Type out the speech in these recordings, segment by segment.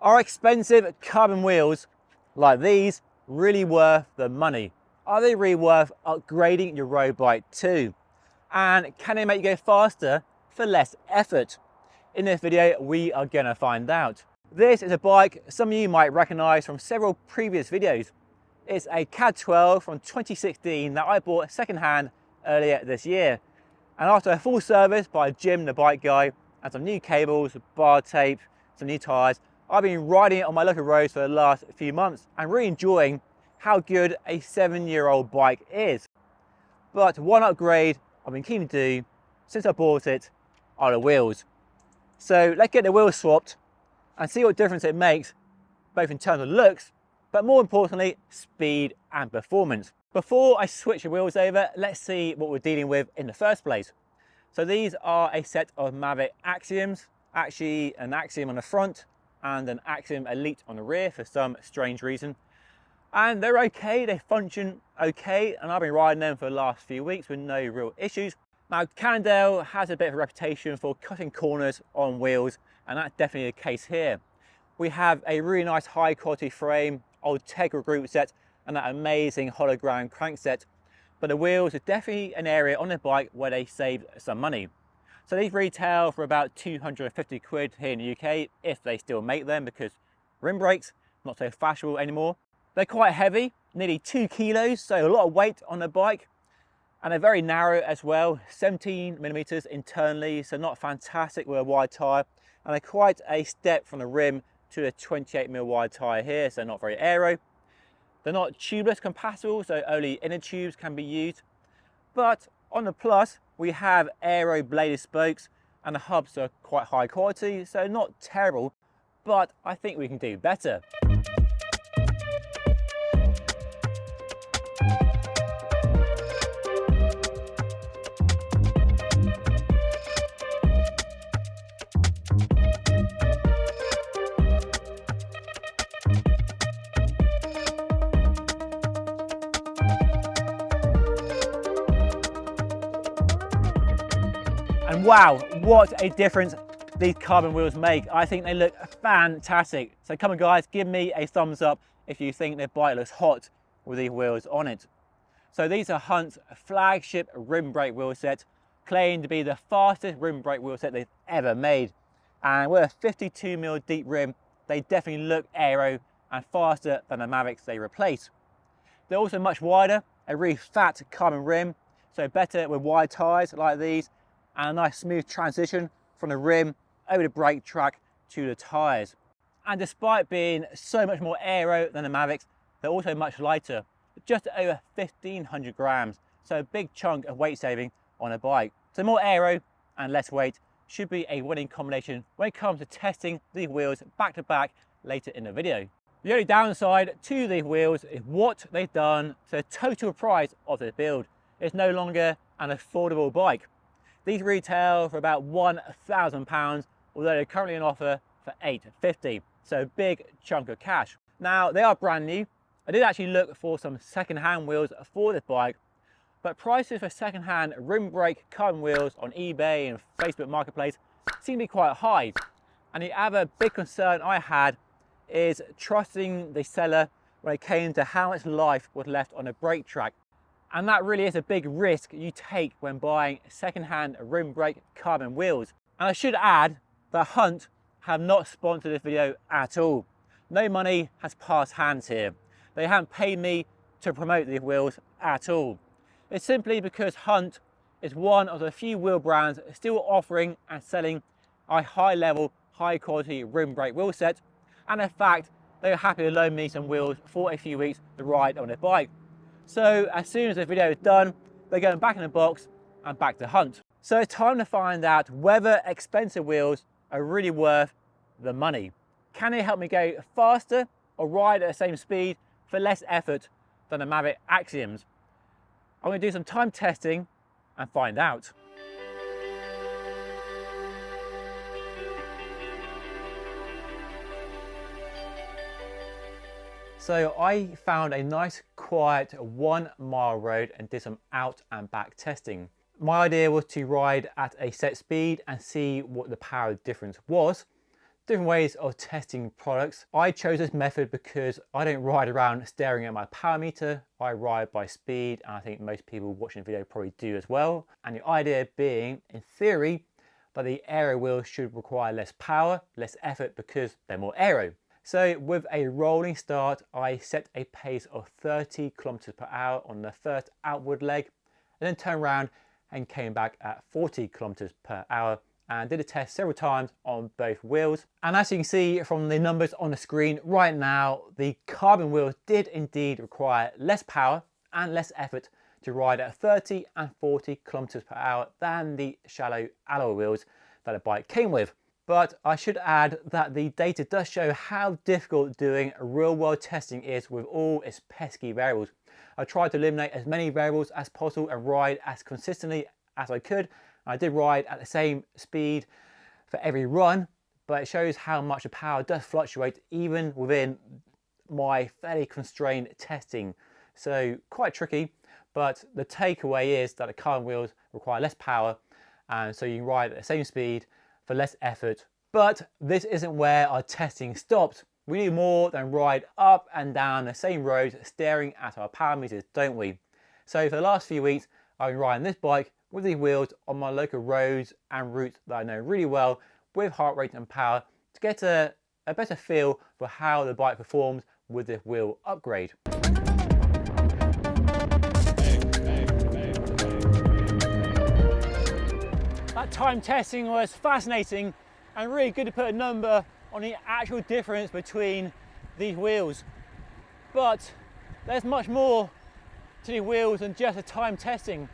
Are expensive carbon wheels like these really worth the money? Are they really worth upgrading your road bike to? And can they make you go faster for less effort? In this video, we are gonna find out. This is a bike some of you might recognize from several previous videos. It's a CAAD12 from 2016 that I bought secondhand earlier this year. And after a full service by Jim, the bike guy, and some new cables, bar tape, some new tires, I've been riding it on my local roads for the last few months and really enjoying how good a 7-year-old bike is. But one upgrade I've been keen to do since I bought it are the wheels. So let's get the wheels swapped and see what difference it makes, both in terms of looks, but more importantly, speed and performance. Before I switch the wheels over, let's see what we're dealing with in the first place. So these are a set of Mavic Axioms, actually an Axiom on the front and an Axiom Elite on the rear for some strange reason. And they're okay, they function okay, and I've been riding them for the last few weeks with no real issues. Now, Cannondale has a bit of a reputation for cutting corners on wheels, and that's definitely the case here. We have a really nice high quality frame, old Tegra group set, and that amazing hologram crank set. But the wheels are definitely an area on the bike where they save some money. So these retail for about 250 quid here in the UK, if they still make them, because rim brakes, not so fashionable anymore. They're quite heavy, nearly 2 kilos, so a lot of weight on the bike. And they're very narrow as well, 17 millimeters internally, so not fantastic with a wide tire. And they're quite a step from the rim to a 28mm wide tire here, so not very aero. They're not tubeless compatible, so only inner tubes can be used. But on the plus, we have aero bladed spokes, and the hubs are quite high quality, so not terrible, but I think we can do better. And wow, what a difference these carbon wheels make. I think they look fantastic. So come on guys, give me a thumbs up if you think the bike looks hot with these wheels on it. So these are Hunt's flagship rim brake wheel set, claimed to be the fastest rim brake wheel set they've ever made. And with a 52mm deep rim, they definitely look aero and faster than the Mavics they replace. They're also much wider, a really fat carbon rim, so better with wide tires like these, and a nice smooth transition from the rim over the brake track to the tires. And despite being so much more aero than the Mavics, they're also much lighter, just over 1500 grams, so a big chunk of weight saving on a bike. So more aero and less weight should be a winning combination when it comes to testing these wheels back to back later in the video. The only downside to these wheels is what they've done to the total price of the build. It's no longer an affordable bike. These retail for about £1,000, although they're currently on offer for £850, so a big chunk of cash. Now, they are brand new. I did actually look for some second-hand wheels for this bike, but prices for second-hand rim brake carbon wheels on eBay and Facebook Marketplace seem to be quite high. And the other big concern I had is trusting the seller when it came to how much life was left on a brake track. And that really is a big risk you take when buying second-hand rim brake carbon wheels. And I should add that Hunt have not sponsored this video at all. No money has passed hands here. They haven't paid me to promote these wheels at all. It's simply because Hunt is one of the few wheel brands still offering and selling a high-level, high-quality rim brake wheel set, and in fact, they were happy to loan me some wheels for a few weeks to ride on their bike. So as soon as the video is done, they're going back in the box and back to Hunt. So it's time to find out whether expensive wheels are really worth the money. Can they help me go faster or ride at the same speed for less effort than the Mavic Axioms? I'm going to do some time testing and find out. So I found a nice quiet 1 mile road and did some out and back testing. My idea was to ride at a set speed and see what the power difference was. Different ways of testing products. I chose this method because I don't ride around staring at my power meter. I ride by speed, and I think most people watching the video probably do as well. And the idea being, in theory, that the aero wheels should require less power, less effort because they're more aero. So with a rolling start, I set a pace of 30 kilometers per hour on the first outward leg, and then turned around and came back at 40 kilometers per hour and did a test several times on both wheels. And as you can see from the numbers on the screen right now, the carbon wheels did indeed require less power and less effort to ride at 30 and 40 kilometers per hour than the shallow alloy wheels that the bike came with. But I should add that the data does show how difficult doing real world testing is with all its pesky variables. I tried to eliminate as many variables as possible and ride as consistently as I could. I did ride at the same speed for every run, but it shows how much the power does fluctuate even within my fairly constrained testing. So quite tricky, but the takeaway is that the carbon wheels require less power, and so you can ride at the same speed for less effort. But this isn't where our testing stopped. We need more than ride up and down the same roads staring at our power meters, don't we? So for the last few weeks, I've been riding this bike with these wheels on my local roads and routes that I know really well with heart rate and power to get a better feel for how the bike performs with this wheel upgrade. That time testing was fascinating and really good to put a number on the actual difference between these wheels. But there's much more to the wheels than just the time testing.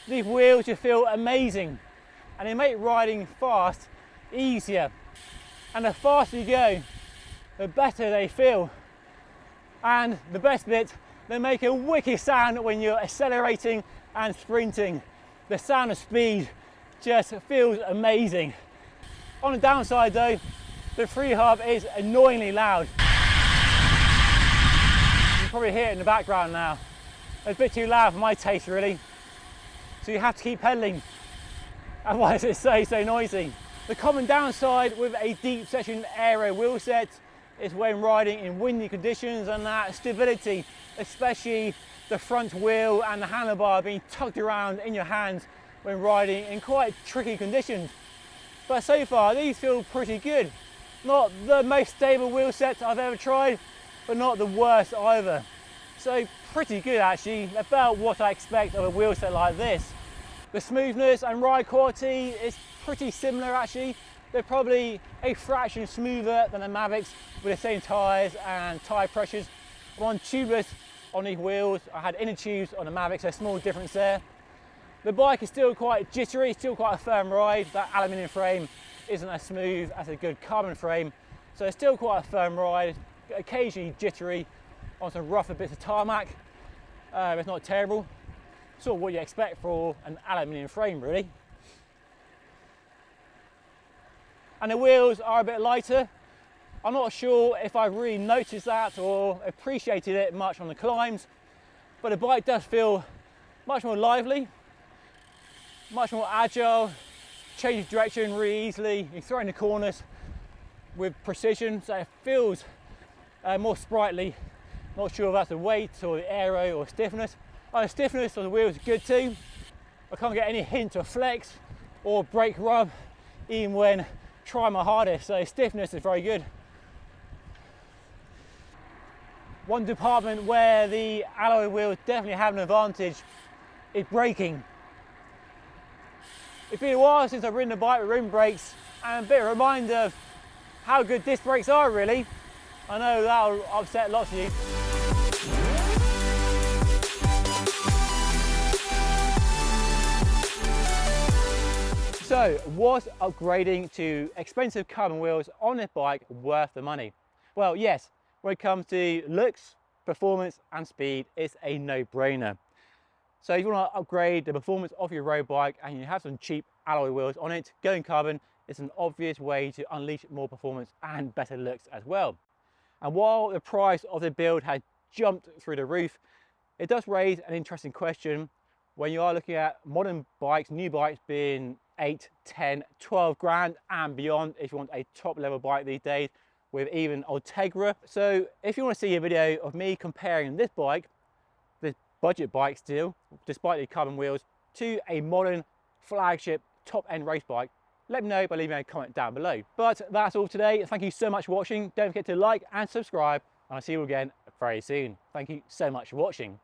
These wheels just feel amazing and they make riding fast easier. And the faster you go, the better they feel. And the best bit, they make a wicked sound when you're accelerating and sprinting. The sound of speed just feels amazing. On the downside though, the free hub is annoyingly loud. You can probably hear it in the background now. It's a bit too loud for my taste really. So you have to keep pedaling, otherwise it's so noisy. The common downside with a deep section aero wheel set is when riding in windy conditions and that stability, especially the front wheel and the handlebar being tucked around in your hands when riding in quite tricky conditions. But so far these feel pretty good. Not the most stable wheel set I've ever tried, but not the worst either. So pretty good actually, about what I expect of a wheel set like this. The smoothness and ride quality is pretty similar actually. They're probably a fraction smoother than the Mavics with the same tyres and tyre pressures. I'm on tubeless on these wheels. I had inner tubes on the Mavics, so a small difference there. The bike is still quite jittery, still quite a firm ride. That aluminium frame isn't as smooth as a good carbon frame, so it's still quite a firm ride, occasionally jittery on some rougher bits of tarmac. It's not terrible. Sort of what you expect for an aluminium frame really. And the wheels are a bit lighter. I'm not sure if I really noticed that or appreciated it much on the climbs, but the bike does feel much more lively, much more agile, changes direction really easily. You throw in the corners with precision, so it feels more sprightly. Not sure if that's the weight or the aero or stiffness. The stiffness of the wheels is good too. I can't get any hint of flex or brake rub even when trying my hardest, so stiffness is very good. One department where the alloy wheels definitely have an advantage is braking. It's been a while since I've ridden a bike with rim brakes, and a bit of a reminder of how good disc brakes are really. I know that'll upset lots of you. So, was upgrading to expensive carbon wheels on this bike worth the money? Well, yes, when it comes to looks, performance and speed, it's a no-brainer. So if you want to upgrade the performance of your road bike and you have some cheap alloy wheels on it, going carbon is an obvious way to unleash more performance and better looks as well. And while the price of the build has jumped through the roof, it does raise an interesting question when you are looking at modern bikes, new bikes being 8, 10, 12 grand and beyond if you want a top level bike these days, with even Ultegra. So if you want to see a video of me comparing this bike, this budget bike still, despite the carbon wheels, to a modern flagship top end race bike, let me know by leaving a comment down below. But that's all today. Thank you so much for watching. Don't forget to like and subscribe, and I'll see you again very soon. Thank you so much for watching.